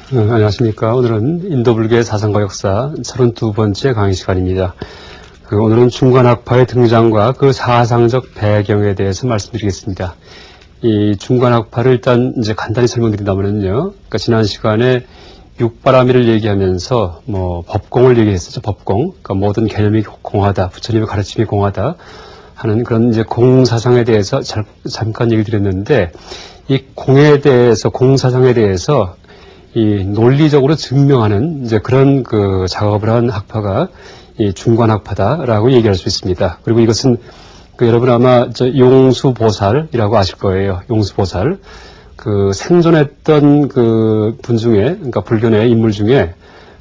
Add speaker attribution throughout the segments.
Speaker 1: 안녕하십니까. 오늘은 인도불교의 사상과 역사 32번째 강의 시간입니다. 오늘은 중관학파의 등장과 그 사상적 배경에 대해서 말씀드리겠습니다. 이 중관학파를 일단 이제 간단히 설명드린다면요. 그러니까 지난 시간에 육바라밀을 얘기하면서 법공을 얘기했었죠. 법공. 그러니까 모든 개념이 공하다, 부처님의 가르침이 공하다 하는 그런 이제 공사상에 대해서 잠깐 얘기를 드렸는데, 이 공에 대해서, 공사상에 대해서 이 논리적으로 증명하는 이제 그런 그 작업을 한 학파가 이 중관학파다라고 얘기할 수 있습니다. 그리고 이것은 여러분 아마 용수보살이라고 아실 거예요. 용수보살. 그 생존했던 그 분 중에, 그러니까 불교 내 인물 중에,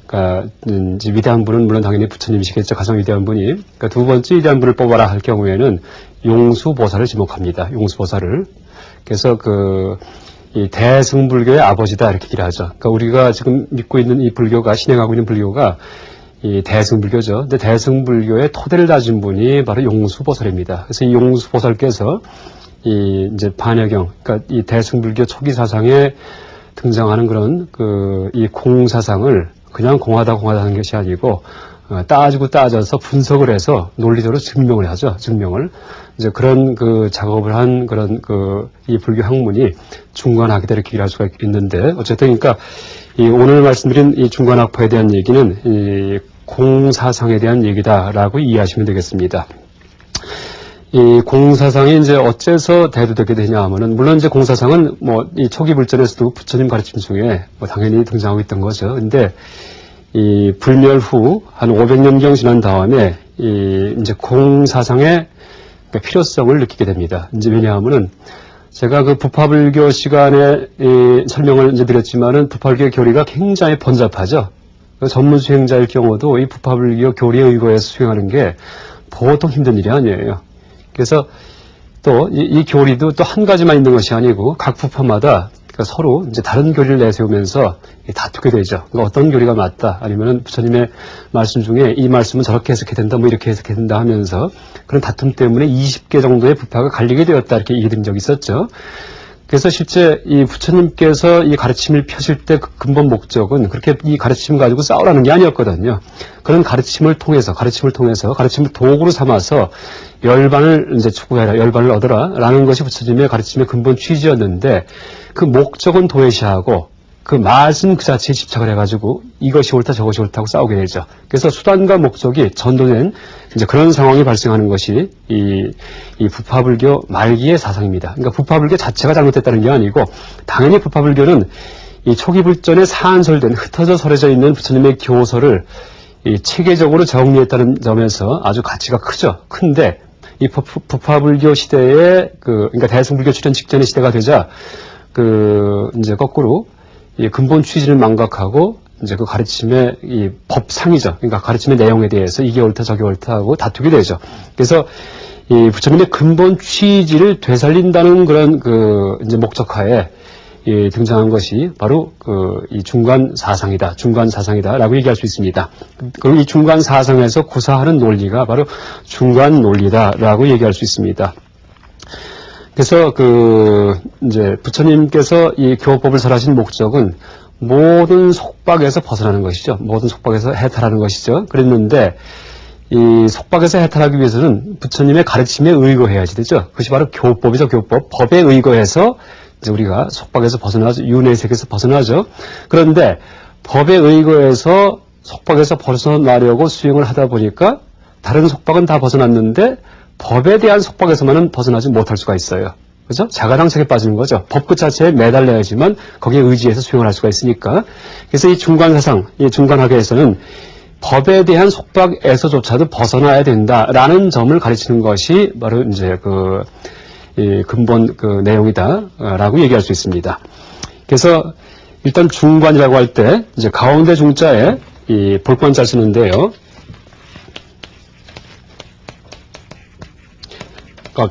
Speaker 1: 그러니까 이제 위대한 분은 물론 당연히 부처님이시겠죠. 가장 위대한 분이. 그러니까 두 번째 위대한 분을 뽑아라 할 경우에는 용수보살을 지목합니다. 용수보살을. 그래서 이 대승불교의 아버지다 이렇게 얘기를 하죠. 그러니까 우리가 지금 믿고 있는 이 불교가, 신행하고 있는 불교가 이 대승불교죠. 근데 대승불교의 토대를 다진 분이 바로 용수보살입니다. 그래서 이 용수보살께서 이 이제 반야경, 그러니까 이 대승불교 초기 사상에 등장하는 그런 이 공사상을 그냥 공하다 하는 것이 아니고 따지고 따져서 분석을 해서 논리적으로 증명을 하죠. 증명을. 이제 그런 작업을 한 그런 이 불교 학문이 중관학이다 이렇게 얘기를 할 수가 있는데, 어쨌든 그러니까 이 오늘 말씀드린 이 중관학파에 대한 얘기는 이 공사상에 대한 얘기다라고 이해하시면 되겠습니다. 이 공사상이 이제 어째서 대두되게 되냐 하면은, 물론 이제 공사상은 이 초기 불전에서도 부처님 가르침 중에 당연히 등장하고 있던 거죠. 근데 이 불멸 후 한 500년경 지난 다음에 이제 공사상의 필요성을 느끼게 됩니다. 이제 왜냐하면은 제가 부파불교 시간에 설명을 이제 드렸지만은 부파불교 교리가 굉장히 번잡하죠. 전문 수행자일 경우도 이 부파불교 교리에 의거해서 수행하는 게 보통 힘든 일이 아니에요. 그래서 또 이 교리도 또 한 가지만 있는 것이 아니고 각 부파마다 서로 이제 다른 교리를 내세우면서 다투게 되죠. 그러니까 어떤 교리가 맞다, 아니면은 부처님의 말씀 중에 이 말씀은 저렇게 해석해야 된다, 이렇게 해석해야 된다 하면서 그런 다툼 때문에 20개 정도의 부파가 갈리게 되었다 이렇게 얘기 드린 적이 있었죠. 그래서 실제 이 부처님께서 이 가르침을 펴실 때 그 근본 목적은 그렇게 이 가르침 가지고 싸우라는 게 아니었거든요. 그런 가르침을 통해서 가르침을 도구로 삼아서 열반을 이제 추구해라, 열반을 얻어라 라는 것이 부처님의 가르침의 근본 취지였는데, 그 목적은 도외시하고 그 맛은 그 자체에 집착을 해가지고 이것이 옳다 저것이 옳다고 싸우게 되죠. 그래서 수단과 목적이 전도된 이제 그런 상황이 발생하는 것이 이 부파불교 말기의 사상입니다. 그러니까 부파불교 자체가 잘못됐다는 게 아니고, 당연히 부파불교는 이 초기 불전에 사안설된, 흩어져 설해져 있는 부처님의 교서를 이 체계적으로 정리했다는 점에서 아주 가치가 크죠. 큰데 이 부파불교 시대에 그러니까 대승불교 출현 직전의 시대가 되자 이제 거꾸로 이 근본 취지를 망각하고 이제 그 가르침의 이 법상이죠. 그러니까 가르침의 내용에 대해서 이게 옳다 저게 옳다 하고 다투게 되죠. 그래서 이 부처님의 근본 취지를 되살린다는 그런 이제 목적하에 등장한 것이 바로 이 중관 사상이다라고 얘기할 수 있습니다. 그리고 이 중관 사상에서 구사하는 논리가 바로 중관 논리다라고 얘기할 수 있습니다. 그래서 이제 부처님께서 이 교법을 설하신 목적은 모든 속박에서 벗어나는 것이죠. 모든 속박에서 해탈하는 것이죠. 그랬는데 이 속박에서 해탈하기 위해서는 부처님의 가르침에 의거해야지 되죠. 그것이 바로 교법이죠. 교법. 법에 의거해서 이제 우리가 속박에서 벗어나죠. 윤회의 세계에서 벗어나죠. 그런데 법에 의거해서 속박에서 벗어나려고 수행을 하다 보니까 다른 속박은 다 벗어났는데 법에 대한 속박에서만은 벗어나지 못할 수가 있어요. 그죠? 자가당착에 빠지는 거죠. 법 그 자체에 매달려야지만 거기에 의지해서 수행을 할 수가 있으니까. 그래서 이 중관사상, 이 중관학에서는 법에 대한 속박에서조차도 벗어나야 된다라는 점을 가르치는 것이 바로 이제 이 근본 내용이다라고 얘기할 수 있습니다. 그래서 일단 중관이라고 할 때 이제 가운데 중자에 이 볼관자 쓰는데요.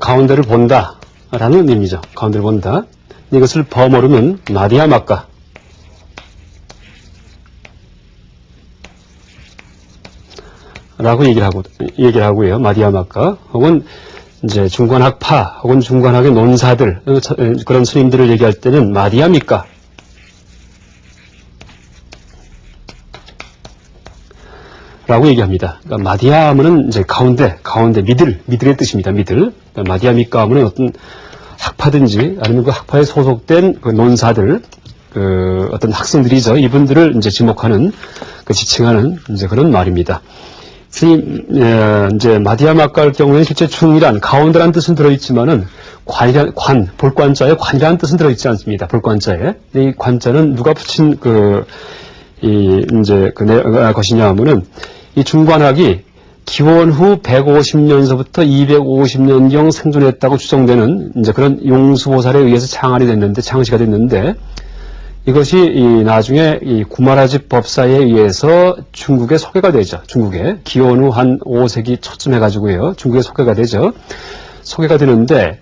Speaker 1: 가운데를 본다라는 의미죠. 가운데를 본다. 이것을 버무르면 마디아마까 라고 얘기를 하고요. 마디아마까 혹은 이제 중관학파 혹은 중관학의 논사들, 그런 스님들을 얘기할 때는 마디아미까 라고 얘기합니다. 그러니까 마디아 하면은 이제 가운데, 미들의 뜻입니다. 미들. 그러니까 마디아 미가 하면은 어떤 학파든지 아니면 그 학파에 소속된 그 논사들, 그 어떤 학생들이죠. 이분들을 이제 지목하는, 그 지칭하는 이제 그런 말입니다. 이제 마디아 마가의 경우에는 실제 중이란, 가운데라는 뜻은 들어있지만은 볼관자에 관이라는 뜻은 들어있지 않습니다. 볼관자에. 이 관자는 누가 붙인 것이냐 하면은 이 중관학이 기원 후 150년서부터 250년경 생존했다고 추정되는 이제 그런 용수보살에 의해서 창시가 됐는데 이것이 나중에 이 구마라집 법사에 의해서 중국에 소개가 되죠. 중국에 기원 후 한 5세기 초쯤 해가지고요. 중국에 소개가 되죠. 소개가 되는데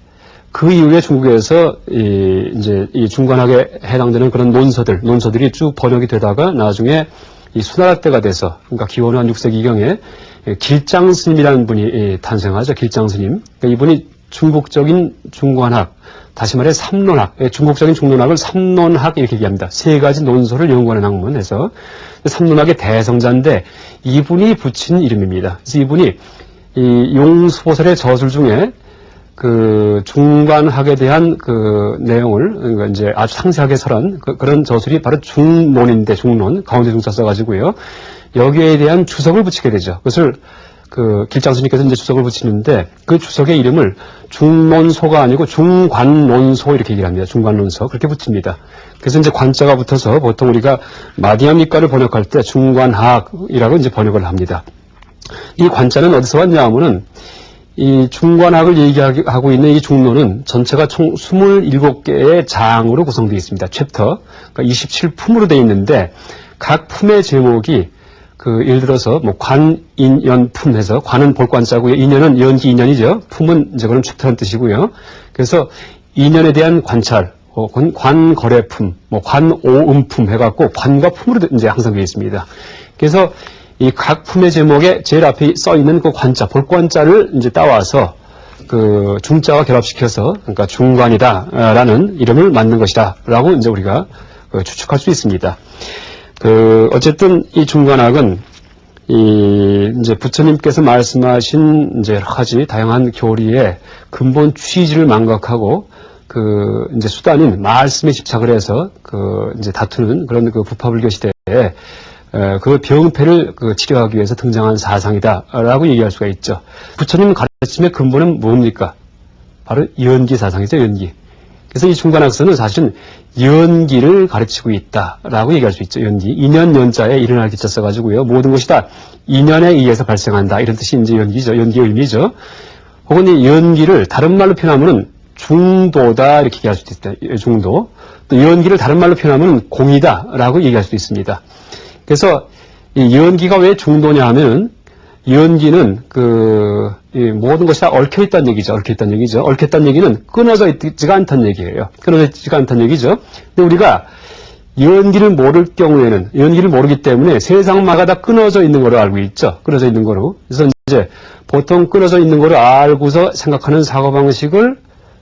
Speaker 1: 그 이후에 중국에서 이 중관학에 해당되는 그런 논서들이 쭉 번역이 되다가 나중에 이 수나라 때가 돼서, 그러니까 기원 후 한 6세기경에 길장 스님이라는 분이 탄생하죠. 길장 스님. 그러니까 이분이 중국적인 중관학, 다시 말해 삼론학, 중국적인 중론학을 삼론학 이렇게 얘기합니다. 세 가지 논소를 연구하는 학문에서 삼론학의 대성자인데 이분이 붙인 이름입니다. 그래서 이분이 이 용수보살의 저술 중에 그 중관학에 대한 그 내용을 그러니까 이제 아주 상세하게 설한 그런 저술이 바로 중론인데, 중론 가운데 중자 써가지고요. 여기에 대한 주석을 붙이게 되죠. 그것을 그 길장스님께서 이제 주석을 붙이는데 그 주석의 이름을 중론소가 아니고 중관론소 이렇게 얘기를 합니다. 중관론소 그렇게 붙입니다. 그래서 이제 관자가 붙어서 보통 우리가 마디아 미가를 번역할 때 중관학이라고 이제 번역을 합니다. 이 관자는 어디서 왔냐 하면은 이 중관학을 얘기하고 있는 이 중론은 전체가 총 27개의 장으로 구성되어 있습니다. 챕터. 그러니까 27품으로 되어 있는데 각 품의 제목이 그 예를 들어서 뭐 관인연품 해서 관은 볼관자고요. 인연은 연기 인연이죠. 품은 이제 그런 챕터라는 뜻이고요. 그래서 인연에 대한 관찰, 관거래품, 뭐 관오음품 해갖고 관과 품으로 이제 항상 되어 있습니다. 그래서 이 각 품의 제목에 제일 앞에 써 있는 그 관자, 볼관자를 이제 따와서 그 중자와 결합시켜서 그러니까 중관이다라는 이름을 만든 것이다라고 이제 우리가 추측할 수 있습니다. 어쨌든 이 중관학은 이제 부처님께서 말씀하신 이제 여러 가지 다양한 교리의 근본 취지를 망각하고 이제 수단인 말씀에 집착을 해서 이제 다투는 그런 부파불교 시대에 그 병폐를 치료하기 위해서 등장한 사상이다라고 얘기할 수가 있죠. 부처님 가르침의 근본은 뭡니까? 바로 연기 사상이죠, 연기. 그래서 이 중관학서는 사실은 연기를 가르치고 있다라고 얘기할 수 있죠, 연기. 인연 연자에 일어날 기자 써가지고요. 모든 것이 다 인연에 의해서 발생한다. 이런 뜻이 이제 연기죠, 연기의 의미죠. 혹은 이 연기를 다른 말로 표현하면은 중도다 이렇게 얘기할 수도 있다, 중도. 또 연기를 다른 말로 표현하면 공이다라고 얘기할 수도 있습니다. 그래서 이 연기가 왜 중도냐 하면은 연기는 모든 것이 다 얽혀있다는 얘기죠. 얽혀있다는 얘기죠. 얽혀있다는 얘기는 끊어져 있지가 않다는 얘기예요. 끊어져 있지가 않다는 얘기죠. 근데 우리가 연기를 모를 경우에는 연기를 모르기 때문에 세상마다 다 끊어져 있는 거로 알고 있죠. 끊어져 있는 거로. 그래서 이제 보통 끊어져 있는 거로 알고서 생각하는 사고방식을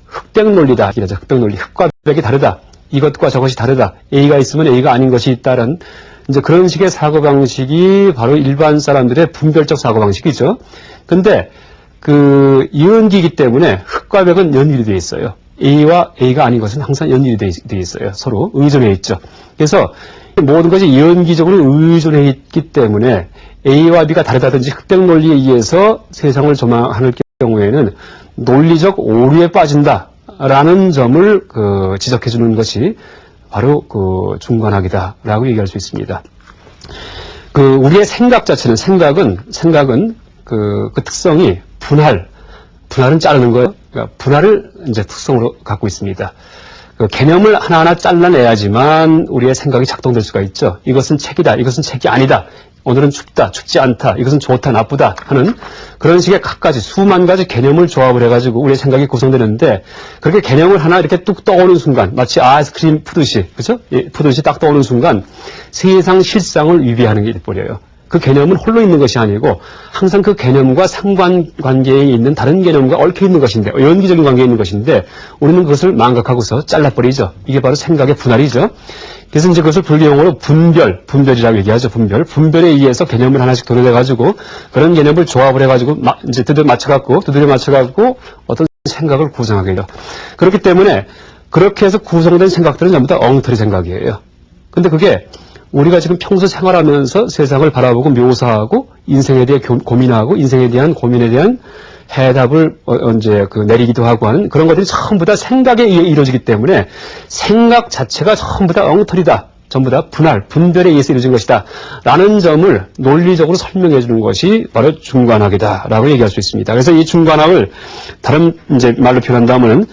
Speaker 1: 흑백 논리다. 이러죠. 흑백 논리. 흑과 백이 다르다. 이것과 저것이 다르다. A가 있으면 A가 아닌 것이 있다는 이제 그런 식의 사고방식이 바로 일반 사람들의 분별적 사고방식이죠. 근데 연기이기 때문에 흑과 백은 연결이 되어 있어요. A와 A가 아닌 것은 항상 연결이 되어 있어요. 서로 의존해 있죠. 그래서 모든 것이 연기적으로 의존해 있기 때문에 A와 B가 다르다든지 흑백 논리에 의해서 세상을 조망하는 경우에는 논리적 오류에 빠진다라는 점을 지적해 주는 것이 바로 중관학이다라고 얘기할 수 있습니다. 우리의 생각 자체는 생각은 그 특성이 분할은 자르는 거예요. 그러니까 분할을 이제 특성으로 갖고 있습니다. 개념을 하나하나 잘라내야지만 우리의 생각이 작동될 수가 있죠. 이것은 책이다, 이것은 책이 아니다. 오늘은 춥다, 춥지 않다, 이것은 좋다, 나쁘다 하는 그런 식의 각가지 수만 가지 개념을 조합을 해가지고 우리의 생각이 구성되는데 그렇게 개념을 하나 이렇게 뚝 떠오르는 순간 마치 아이스크림 푸듯이 그죠? 푸듯이 딱 떠오르는 순간 세상 실상을 위배하는 게 돼버려요. 그 개념은 홀로 있는 것이 아니고 항상 그 개념과 상관관계에 있는 다른 개념과 얽혀 있는 것인데, 연기적인 관계에 있는 것인데 우리는 그것을 망각하고서 잘라버리죠. 이게 바로 생각의 분할이죠. 그래서 이제 그것을 불교용어로 분별이라고 얘기하죠. 분별에 의해서 개념을 하나씩 도려내가지고 그런 개념을 조합을 해가지고 이제 두드려 맞춰갖고 어떤 생각을 구성하게 돼요. 그렇기 때문에 그렇게 해서 구성된 생각들은 전부 다 엉터리 생각이에요. 근데 그게 우리가 지금 평소 생활하면서 세상을 바라보고 묘사하고 인생에 대해 고민하고 인생에 대한 고민에 대한 해답을 이제 내리기도 하고 하는 그런 것들이 전부 다 생각에 의해 이루어지기 때문에 생각 자체가 전부 다 엉터리다. 전부 다 분별에 의해서 이루어진 것이다. 라는 점을 논리적으로 설명해 주는 것이 바로 중관학이다. 라고 얘기할 수 있습니다. 그래서 이 중관학을 다른 이제 말로 표현한다면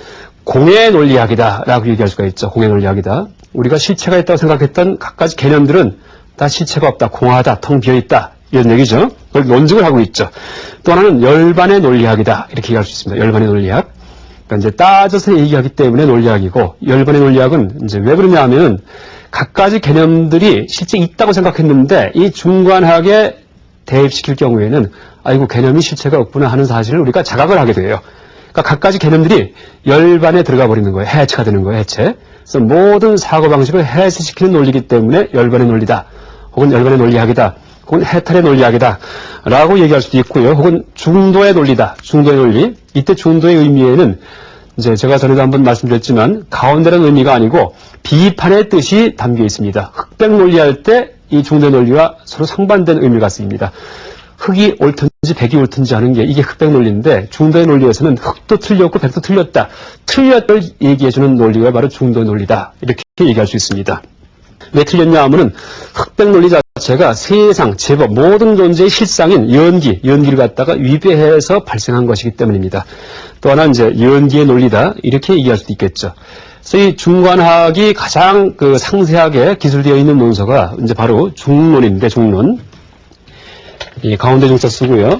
Speaker 1: 공의 논리학이다. 라고 얘기할 수가 있죠. 공의 논리학이다. 우리가 실체가 있다고 생각했던 각가지 개념들은 다 실체가 없다. 공하다. 텅 비어있다. 이런 얘기죠. 그걸 논증을 하고 있죠. 또 하나는 열반의 논리학이다. 이렇게 얘기할 수 있습니다. 열반의 논리학. 그러니까 이제 따져서 얘기하기 때문에 논리학이고, 열반의 논리학은 이제 왜 그러냐 하면 각가지 개념들이 실제 있다고 생각했는데 이 중관학에 대입시킬 경우에는 아이고 개념이 실체가 없구나 하는 사실을 우리가 자각을 하게 돼요. 그러니까 각가지 개념들이 열반에 들어가 버리는 거예요. 해체가 되는 거예요. 해체. 그래서 모든 사고방식을 해체시키는 논리이기 때문에 열반의 논리다. 혹은 열반의 논리학이다. 혹은 해탈의 논리학이다. 라고 얘기할 수도 있고요. 혹은 중도의 논리다. 중도의 논리. 이때 중도의 의미에는 이제 제가 전에도 한번 말씀드렸지만 가운데라는 의미가 아니고 비판의 뜻이 담겨 있습니다. 흑백 논리할 때 이 중도의 논리와 서로 상반된 의미가 쓰입니다. 흑이 옳든지 백이 옳든지 하는 게 이게 흑백 논리인데 중도의 논리에서는 흑도 틀렸고 백도 틀렸다. 틀렸을 얘기해주는 논리가 바로 중도의 논리다. 이렇게 얘기할 수 있습니다. 왜 틀렸냐 하면은 흑백 논리 자체가 세상, 제법, 모든 존재의 실상인 연기를 갖다가 위배해서 발생한 것이기 때문입니다. 또 하나 이제 연기의 논리다. 이렇게 얘기할 수도 있겠죠. 그래서 이 중관학이 가장 상세하게 기술되어 있는 문서가 이제 바로 중론인데, 중론. 이 가운데 중자 쓰고요.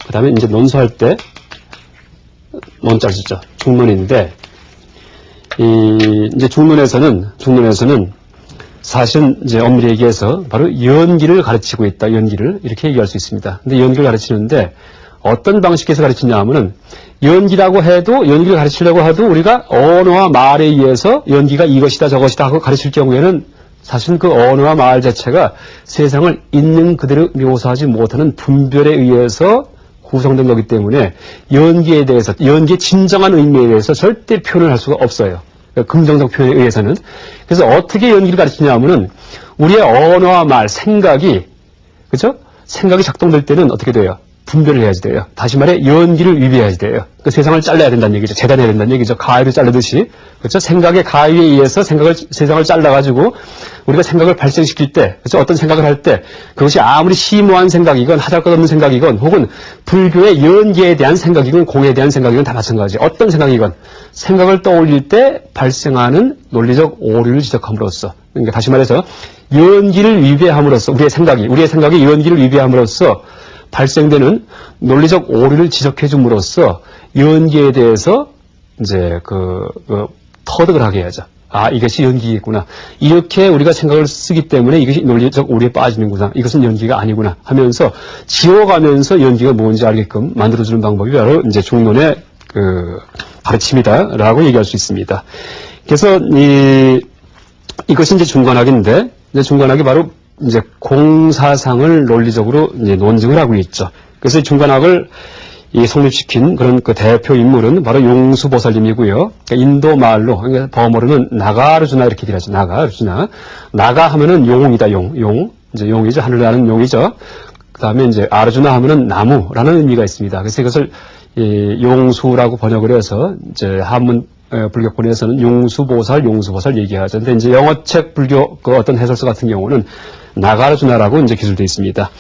Speaker 1: 그 다음에 이제 논수할 때 논자를 쓰죠. 중론인데, 이제 중론에서는 사실은 이제 엄밀히 얘기해서 바로 연기를 가르치고 있다. 연기를. 이렇게 얘기할 수 있습니다. 근데 연기를 가르치는데 어떤 방식에서 가르치냐 하면은 연기를 가르치려고 해도 우리가 언어와 말에 의해서 연기가 이것이다 저것이다 하고 가르칠 경우에는 사실은 그 언어와 말 자체가 세상을 있는 그대로 묘사하지 못하는 분별에 의해서 구성된 거기 때문에 연기의 진정한 의미에 대해서 절대 표현을 할 수가 없어요. 긍정적 표현에 의해서는. 그래서 어떻게 연기를 가르치냐 하면은 우리의 언어와 말, 생각이 작동될 때는 어떻게 돼요? 분별을 해야지 돼요. 다시 말해 연기를 위배해야지 돼요. 그 세상을 잘라야 된다는 얘기죠. 재단해야 된다는 얘기죠. 가위를 자르듯이. 그렇죠? 생각의 가위에 의해서 세상을 잘라가지고 우리가 생각을 발생시킬 때, 그렇죠? 어떤 생각을 할 때 그것이 아무리 심오한 생각이건 하잘것없는 생각이건 혹은 불교의 연기에 대한 생각이건 공에 대한 생각이건 다 마찬가지. 어떤 생각이건 생각을 떠올릴 때 발생하는 논리적 오류를 지적함으로써, 그러니까 다시 말해서 연기를 위배함으로써 우리의 생각이 연기를 위배함으로써 발생되는 논리적 오류를 지적해 줌으로써 연기에 대해서 이제 터득을 하게 해야죠. 아, 이것이 연기겠구나. 이렇게 우리가 생각을 쓰기 때문에 이것이 논리적 오류에 빠지는구나. 이것은 연기가 아니구나 하면서 지워가면서 연기가 뭔지 알게끔 만들어주는 방법이 바로 이제 중론의 가르침이다라고 얘기할 수 있습니다. 그래서 이것이 이제 중관학인데, 이제 중관학이 바로 이제 공사상을 논리적으로 이제 논증을 하고 있죠. 그래서 이 중관학을 성립시킨 그런 대표 인물은 바로 용수보살님이고요. 그러니까 인도 말로, 그러니까 버머로는 나가르주나 이렇게 얘기하죠. 나가르주나. 나가 하면은 용이다, 용. 이제 용이죠. 하늘을 나는 용이죠. 그 다음에 이제 아르주나 하면은 나무라는 의미가 있습니다. 그래서 이것을 용수라고 번역을 해서 이제 한문 불교권에서는 용수보살 얘기하죠. 근데 이제 영어책 불교 어떤 해설서 같은 경우는 나가르주나라고 이제 기술되어 있습니다.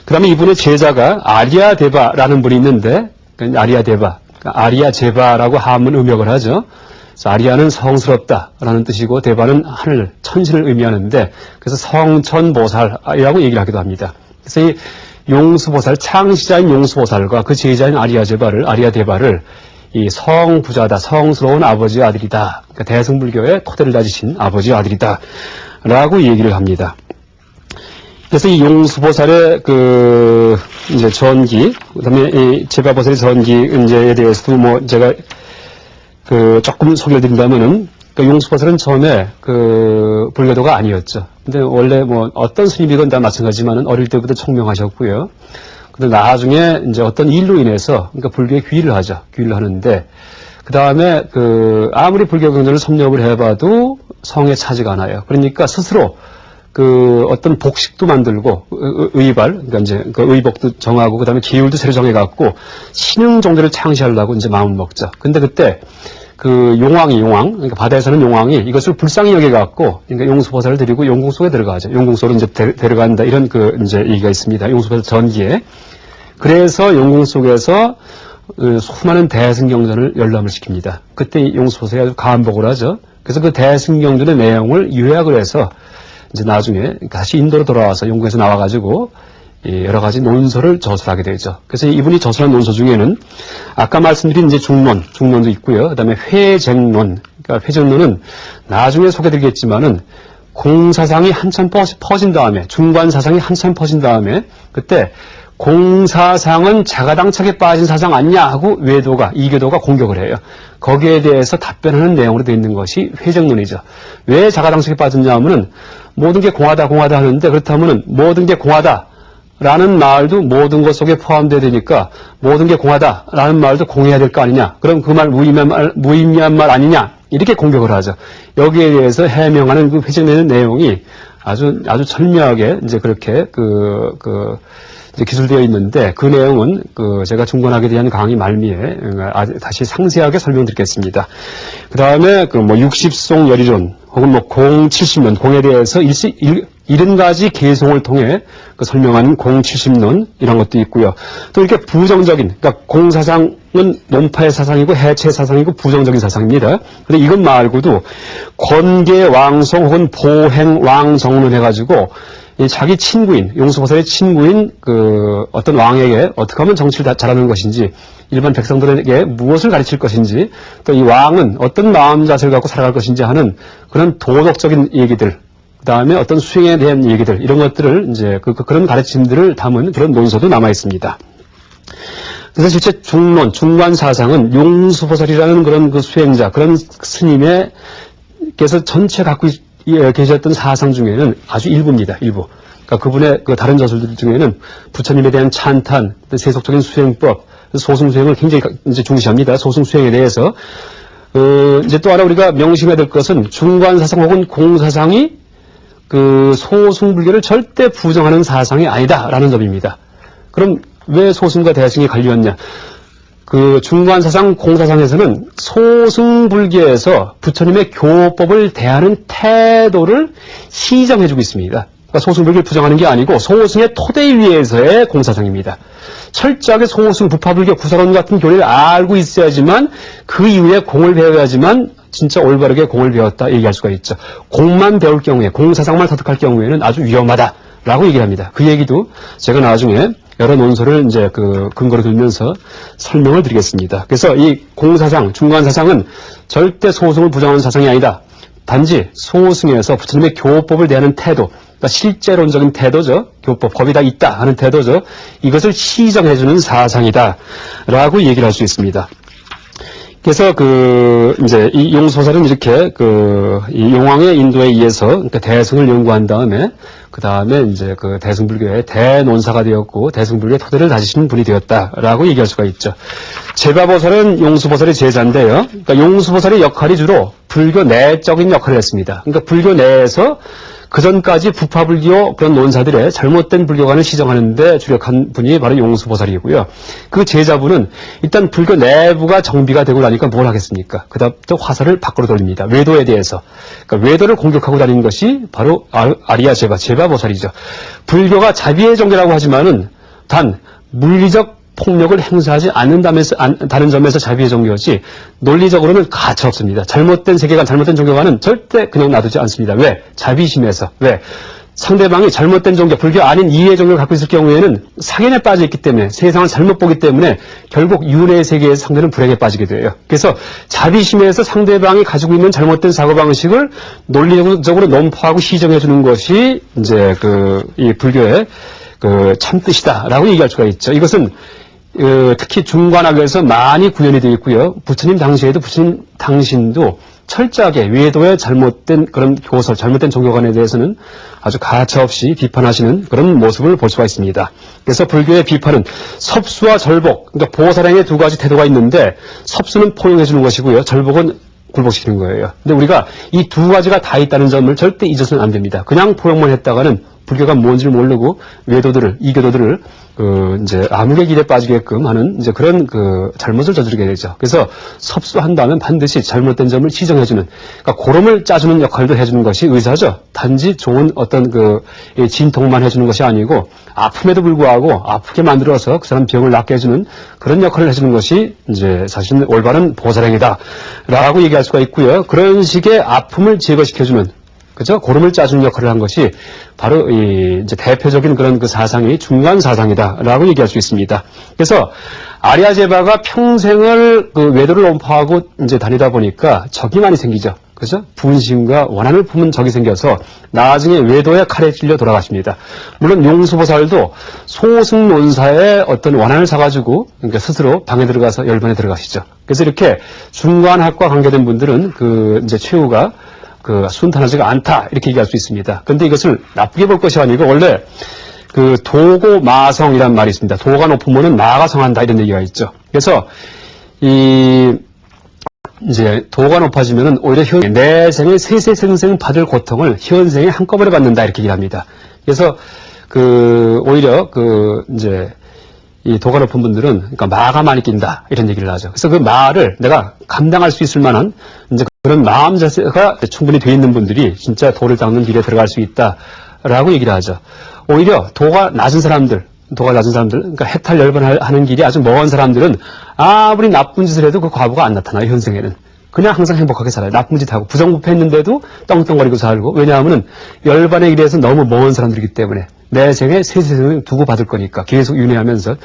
Speaker 1: 그 다음에 이분의 제자가 아리아데바라는 분이 있는데, 아리아제바라고 한문 음역을 하죠. 그래서 아리아는 성스럽다라는 뜻이고, 데바는 하늘, 천신을 의미하는데, 그래서 성천보살이라고 얘기를 하기도 합니다. 그래서 이 용수보살, 창시자인 용수보살과 그 제자인 아리아데바를 이 성부자다, 성스러운 아버지의 아들이다. 그러니까 대승불교의 토대를 다지신 아버지의 아들이다. 라고 얘기를 합니다. 그래서 이 용수보살의 이제 전기, 그 다음에 이 제바보살의 전기 은재에 대해서도 뭐 제가 조금 소개를 드린다면은, 용수보살은 처음에 불교도가 아니었죠. 근데 원래 뭐 어떤 스님이건 다 마찬가지지만은 어릴 때부터 청명하셨고요. 근데 나중에 이제 어떤 일로 인해서, 그러니까 불교에 귀의를 하죠. 귀의를 하는데, 그 다음에 아무리 불교 경전을 섭렵을 해봐도 성에 차지가 않아요. 그러니까 스스로 어떤 복식도 만들고, 의발, 그러니까 이제 의복도 정하고, 그 다음에 기율도 새로 정해갖고, 신흥 종교를 창시하려고 이제 마음을 먹죠. 근데 그때, 용왕, 그러니까 바다에 사는 용왕이 이것을 불쌍히 여겨갖고, 그러니까 용수보살을 데리고 용궁 속에 들어가죠. 용궁 속으로 이제 데려간다. 이런 이제 얘기가 있습니다. 용수보살 전기에. 그래서 용궁 속에서 수많은 대승경전을 열람을 시킵니다. 그때 용수보살이 아주 감복을 하죠. 그래서 그 대승경전의 내용을 요약을 해서 이제 나중에 다시 인도로 돌아와서 용궁에서 나와가지고 여러 가지 논서를 저술하게 되죠. 그래서 이분이 저술한 논서 중에는 아까 말씀드린 이제 중론도 있고요. 그 다음에 회쟁론, 그러니까 회쟁론은 나중에 소개드리겠지만은 공사상이 한참 퍼진 다음에, 중관사상이 한참 퍼진 다음에 그때 공사상은 자가당착에 빠진 사상 아니냐 하고 이교도가 공격을 해요. 거기에 대해서 답변하는 내용으로 되어 있는 것이 회쟁론이죠. 왜 자가당착에 빠졌냐 하면은 모든 게 공하다 하는데, 그렇다면은 모든 게 공하다라는 말도 모든 것 속에 포함되어야 되니까 모든 게 공하다라는 말도 공해야 될 거 아니냐. 그럼 그 말 무의미한 말 아니냐. 이렇게 공격을 하죠. 여기에 대해서 해명하는 회쟁론의 내용이 아주 철저하게 이제 그렇게 이제 기술되어 있는데, 그 내용은 제가 중관학에 대한 강의 말미에 다시 상세하게 설명드리겠습니다. 그 다음에 뭐 60송 열이론 혹은 뭐 공 70론, 공에 대해서 70가지 개송을 통해 설명하는 공 70론 이런 것도 있고요. 또 이렇게 부정적인, 그러니까 공사상은 논파의 사상이고 해체 사상이고 부정적인 사상입니다. 근데 이것 말고도 권계왕송 혹은 보행왕정론 해가지고 자기 친구인, 용수보살의 친구인 어떤 왕에게 어떻게 하면 정치를 잘하는 것인지, 일반 백성들에게 무엇을 가르칠 것인지, 또 이 왕은 어떤 마음 자세를 갖고 살아갈 것인지 하는 그런 도덕적인 얘기들, 그 다음에 어떤 수행에 대한 얘기들, 이런 것들을 이제 그런 가르침들을 담은 그런 논서도 남아 있습니다. 그래서 실제 중관사상은 용수보살이라는 그런 수행자, 그런 스님께서 전체 갖고 계셨던 사상 중에는 아주 일부입니다. 일부. 그러니까 그분의 다른 저술들 중에는 부처님에 대한 찬탄, 세속적인 수행법, 소승수행을 굉장히 이제 중시합니다. 소승수행에 대해서. 이제 또 하나 우리가 명심해야 될 것은 중관사상 혹은 공사상이 소승불교를 절대 부정하는 사상이 아니다라는 점입니다. 그럼 왜 소승과 대승이 갈리었냐? 중관사상, 공사상에서는 소승불교에서 부처님의 교법을 대하는 태도를 시정해주고 있습니다. 그러니까 소승불교를 부정하는 게 아니고 소승의 토대 위에서의 공사상입니다. 철저하게 소승, 부파불교, 구설원 같은 교리를 알고 있어야지만 그 이후에 공을 배워야지만 진짜 올바르게 공을 배웠다 얘기할 수가 있죠. 공만 배울 경우에, 공사상만 터득할 경우에는 아주 위험하다라고 얘기를 합니다. 그 얘기도 제가 나중에 여러 논서를 이제 근거로 들면서 설명을 드리겠습니다. 그래서 이 공사상, 중관사상은 절대 소승을 부정하는 사상이 아니다. 단지 소승에서 부처님의 교법을 대하는 태도, 그러니까 실제론적인 태도죠. 교법, 법이 다 있다 하는 태도죠. 이것을 시정해주는 사상이다라고 얘기를 할 수 있습니다. 그래서 이제 이 용수보살은 이렇게 이 용왕의 인도에 의해서 그러니까 대승을 연구한 다음에 그 다음에 이제 대승불교의 대논사가 되었고 대승불교의 토대를 다지시는 분이 되었다라고 얘기할 수가 있죠. 제바보살은 용수보살의 제자인데요. 그러니까 용수보살의 역할이 주로 불교 내적인 역할을 했습니다. 그러니까 불교 내에서 그 전까지 부파불교 그런 논사들의 잘못된 불교관을 시정하는데 주력한 분이 바로 용수보살이고요. 그 제자분은 일단 불교 내부가 정비가 되고 나니까 뭘 하겠습니까? 그 다음부터 화살을 밖으로 돌립니다. 외도에 대해서. 그러니까 외도를 공격하고 다니는 것이 바로 아리야 제바보살이죠. 불교가 자비의 종교라고 하지만은 단 물리적 폭력을 행사하지 않는다는 점에서 자비의 종교지 논리적으로는 가차 없습니다. 잘못된 세계관, 잘못된 종교관은 절대 그냥 놔두지 않습니다. 왜? 자비심에서. 왜? 상대방이 잘못된 종교, 불교 아닌 이해 종교를 갖고 있을 경우에는 사견에 빠져 있기 때문에 세상을 잘못 보기 때문에 결국 윤회의 세계에서 상대는 불행에 빠지게 돼요. 그래서 자비심에서 상대방이 가지고 있는 잘못된 사고방식을 논리적으로 논파하고 시정해 주는 것이 이제 이 불교의 참 뜻이다라고 얘기할 수가 있죠. 이것은 특히 중관학에서 많이 구현이 되어 있고요. 부처님 당시에도 부처님 당신도 철저하게 외도의 잘못된 그런 교설, 잘못된 종교관에 대해서는 아주 가차없이 비판하시는 그런 모습을 볼 수가 있습니다. 그래서 불교의 비판은 섭수와 절복, 그러니까 보살행의 두 가지 태도가 있는데 섭수는 포용해 주는 것이고요. 절복은 굴복시키는 거예요. 근데 우리가 이 두 가지가 다 있다는 점을 절대 잊어서는 안 됩니다. 그냥 포용만 했다가는 불교가 뭔지를 모르고 외도들을, 이교도들을 이제 암흑의 길에 빠지게끔 하는 이제 그런 잘못을 저지르게 되죠. 그래서 섭수한다면 반드시 잘못된 점을 시정해주는, 그러니까 고름을 짜주는 역할도 해주는 것이 의사죠. 단지 좋은 어떤 진통만 해주는 것이 아니고 아픔에도 불구하고 아프게 만들어서 그 사람 병을 낫게 해주는 그런 역할을 해주는 것이 이제 사실은 올바른 보살행이다라고 얘기할 수가 있고요. 그런 식의 아픔을 제거시켜주는, 그죠? 고름을 짜주는 역할을 한 것이 바로 이제 대표적인 그런 사상이 중간 사상이다라고 얘기할 수 있습니다. 그래서 아리아제바가 평생을 외도를 논파하고 이제 다니다 보니까 적이 많이 생기죠. 그죠? 분심과 원한을 품은 적이 생겨서 나중에 외도의 칼에 찔려 돌아가십니다. 물론 용수보살도 소승론사의 어떤 원한을 사가지고 그러니까 스스로 방에 들어가서 열반에 들어가시죠. 그래서 이렇게 중관학과 관계된 분들은 이제 최후가 순탄하지가 않다 이렇게 얘기할 수 있습니다. 그런데 이것을 나쁘게 볼 것이 아니고 원래 도고마성이란 말이 있습니다. 도가 높으면은 마가 성한다 이런 얘기가 있죠. 그래서 이제 도가 높아지면은 오히려 내 생에 세세생생 받을 고통을 현생에 한꺼번에 받는다 이렇게 얘기합니다. 그래서 오히려 이제 이 도가 높은 분들은 그러니까 마가 많이 낀다 이런 얘기를 하죠. 그래서 그 마를 내가 감당할 수 있을 만한 이제 그런 마음 자세가 충분히 되어 있는 분들이 진짜 도를 닦는 길에 들어갈 수 있다라고 얘기를 하죠. 오히려 도가 낮은 사람들, 그러니까 해탈 열반하는 길이 아주 먼 사람들은 아무리 나쁜 짓을 해도 그 과보가 안 나타나요. 현생에는. 그냥 항상 행복하게 살아요. 나쁜 짓 하고 부정부패했는데도 떵떵거리고 살고. 왜냐하면 열반의 길에서 너무 먼 사람들이기 때문에 내 생에 세세생을 두고 받을 거니까 계속 윤회하면서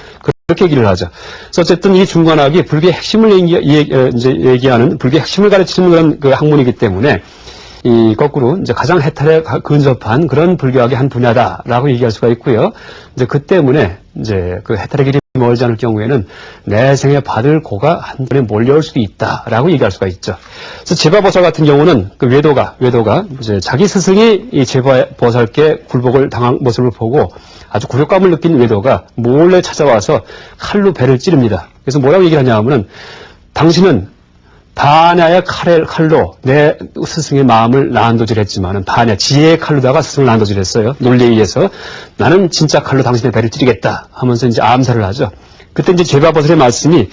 Speaker 1: 그렇게 얘기를 하죠. 그래서 어쨌든 이 중관학이 불교의 핵심을 얘기하는 불교의 핵심을 가르치는 그런 학문이기 때문에 거꾸로 이제 가장 해탈에 근접한 그런 불교학의 한 분야다라고 얘기할 수가 있고요. 이제 그 때문에 이제 해탈의 길이 멀지 않을 경우에는 내 생에 받을 고가 한 번에 몰려올 수도 있다라고 얘기할 수가 있죠. 그래서 제바보살 같은 경우는 외도가 이제 자기 스승이 이 제바보살께 굴복을 당한 모습을 보고 아주 굴욕감을 느낀 외도가 몰래 찾아와서 칼로 배를 찌릅니다. 그래서 뭐라고 얘기를 하냐 하면은 당신은 반야의 칼로 내 스승의 마음을 난도질했지만은 반야 지혜의 칼로다가 스승을 난도질했어요. 논리에 의해서 나는 진짜 칼로 당신의 배를 찌르겠다 하면서 이제 암살을 하죠. 그때 이제 제바보살의 말씀이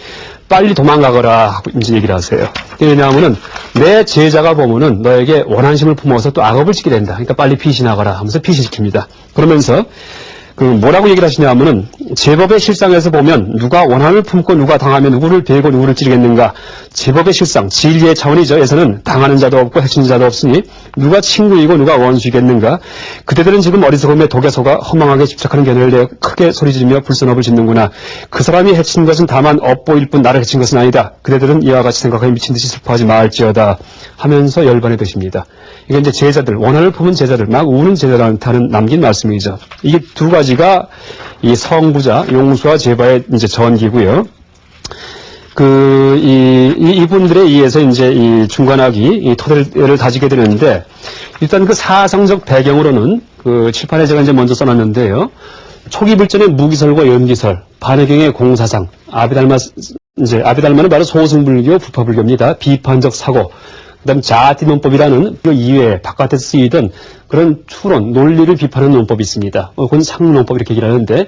Speaker 1: 빨리 도망가거라 하고 이제 얘기를 하세요. 왜냐하면은 내 제자가 보면은 너에게 원한심을 품어서 또 악업을 짓게 된다. 그러니까 빨리 피신하거라 하면서 피신시킵니다. 그러면서 뭐라고 얘기를 하시냐 하면은 제법의 실상에서 보면 누가 원한을 품고 누가 당하면 누구를 베고 누구를 찌르겠는가. 제법의 실상, 진리의 차원이죠. 에서는 당하는 자도 없고 해치는 자도 없으니 누가 친구이고 누가 원수이겠는가. 그대들은 지금 어리석음에 독에 속아 허망하게 집착하는 견해를 내어 크게 소리지르며 불선업을 짓는구나. 그 사람이 해친 것은 다만 업보일 뿐 나를 해친 것은 아니다. 그대들은 이와 같이 생각하며 미친 듯이 슬퍼하지 말지어다 하면서 열반에 드십니다. 이게 이제 제자들, 원한을 품은 제자들, 막 우는 제자들한테는 남긴 말씀이죠. 이게 두 가지가 이 성부자, 용수와 제바의 이제 전기고요. 이분들에 의해서 이제 이 중관학이 이 토대를 다지게 되는데, 일단 사상적 배경으로는 칠판에 제가 이제 먼저 써놨는데요. 초기 불전의 무기설과 연기설, 반해경의 공사상, 아비달마는 바로 소승불교, 부파불교입니다. 비판적 사고, 그다음 자아티 논법이라는 그 이외에 바깥에서 쓰이던 그런 추론, 논리를 비판하는 논법이 있습니다. 그건 상론법 이렇게 얘기를 하는데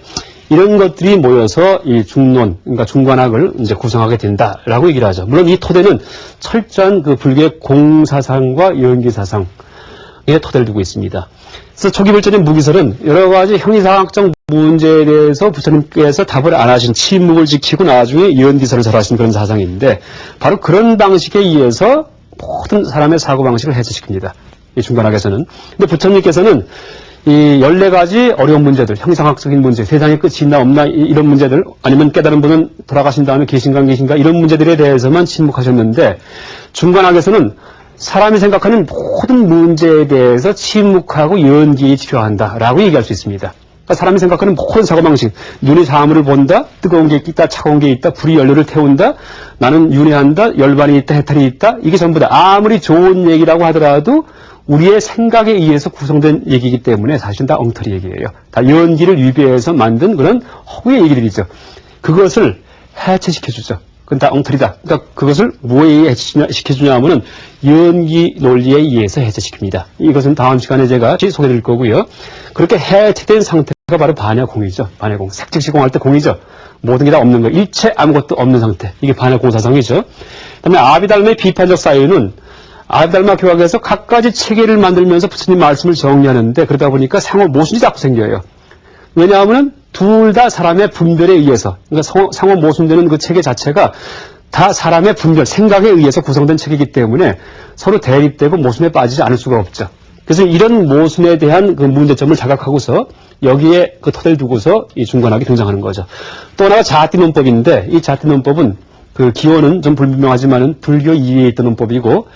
Speaker 1: 이런 것들이 모여서 이 중론, 그러니까 중관학을 이제 구성하게 된다라고 얘기를 하죠. 물론 이 토대는 철저한 불교의 공사상과 연기사상에 토대를 두고 있습니다. 그래서 초기 불전의 무기설은 여러 가지 형이상학적 문제에 대해서 부처님께서 답을 안 하신 침묵을 지키고 나중에 연기설을 설하신 그런 사상인데 바로 그런 방식에 의해서 모든 사람의 사고방식을 해체시킵니다. 이 중관학에서는. 근데 부처님께서는 이 14가지 어려운 문제들, 형상학적인 문제, 세상에 끝이 있나 없나 이런 문제들, 아니면 깨달은 분은 돌아가신 다음에 계신가 안 계신가 이런 문제들에 대해서만 침묵하셨는데, 중간학에서는 사람이 생각하는 모든 문제에 대해서 침묵하고 연기에 필요한다라고 얘기할 수 있습니다. 그러니까 사람이 생각하는 모든 사고방식, 눈이 사물을 본다, 뜨거운 게 있다, 차가운 게 있다, 불이 연료를 태운다, 나는 윤회한다, 열반이 있다, 해탈이 있다, 이게 전부 다 아무리 좋은 얘기라고 하더라도 우리의 생각에 의해서 구성된 얘기이기 때문에 사실은 다 엉터리 얘기예요. 다 연기를 위배해서 만든 그런 허구의 얘기들이죠. 그것을 해체시켜주죠. 그건 다 엉터리다. 그러니까 그것을 뭐에 의해 해체시켜주냐 하면은 연기 논리에 의해서 해체시킵니다. 이것은 다음 시간에 제가 소개드릴 거고요. 그렇게 해체된 상태가 바로 반야공이죠. 반야공. 색즉시공할 때 공이죠. 모든 게 다 없는 거. 일체 아무것도 없는 상태. 이게 반야공사상이죠. 그다음에 아비달마의 비판적 사유는 아비달마 교학에서 각가지 체계를 만들면서 부처님 말씀을 정리하는데 그러다 보니까 상호 모순이 자꾸 생겨요. 왜냐하면 둘 다 사람의 분별에 의해서, 그러니까 상호 모순되는 그 체계 자체가 다 사람의 분별, 생각에 의해서 구성된 체계이기 때문에 서로 대립되고 모순에 빠지지 않을 수가 없죠. 그래서 이런 모순에 대한 그 문제점을 자각하고서 여기에 그 토대를 두고서 이 중관학이 등장하는 거죠. 또 하나가 자띠 논법인데 이 자띠 논법은 그 기원은 좀 불분명하지만은 불교 이외에 있던 논법이고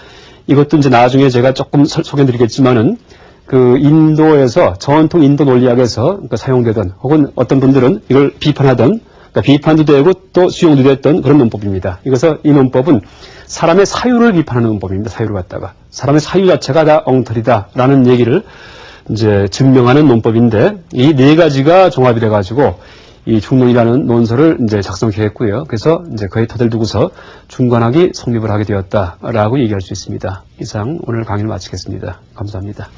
Speaker 1: 이것도 이제 나중에 제가 조금 소개해드리겠지만은 그 인도에서 전통 인도 논리학에서 그러니까 사용되던 혹은 어떤 분들은 이걸 비판하던 그러니까 비판도 되고 또 수용도 됐던 그런 논법입니다. 이것은 이 논법은 사람의 사유를 비판하는 논법입니다. 사유를 갖다가 사람의 사유 자체가 다 엉터리다라는 얘기를 이제 증명하는 논법인데 이 네 가지가 종합이 돼가지고 이 중론이라는 논설을 이제 작성했고요. 그래서 이제 그의 토대를 두고서 중관학이 성립을 하게 되었다라고 얘기할 수 있습니다. 이상 오늘 강의를 마치겠습니다. 감사합니다.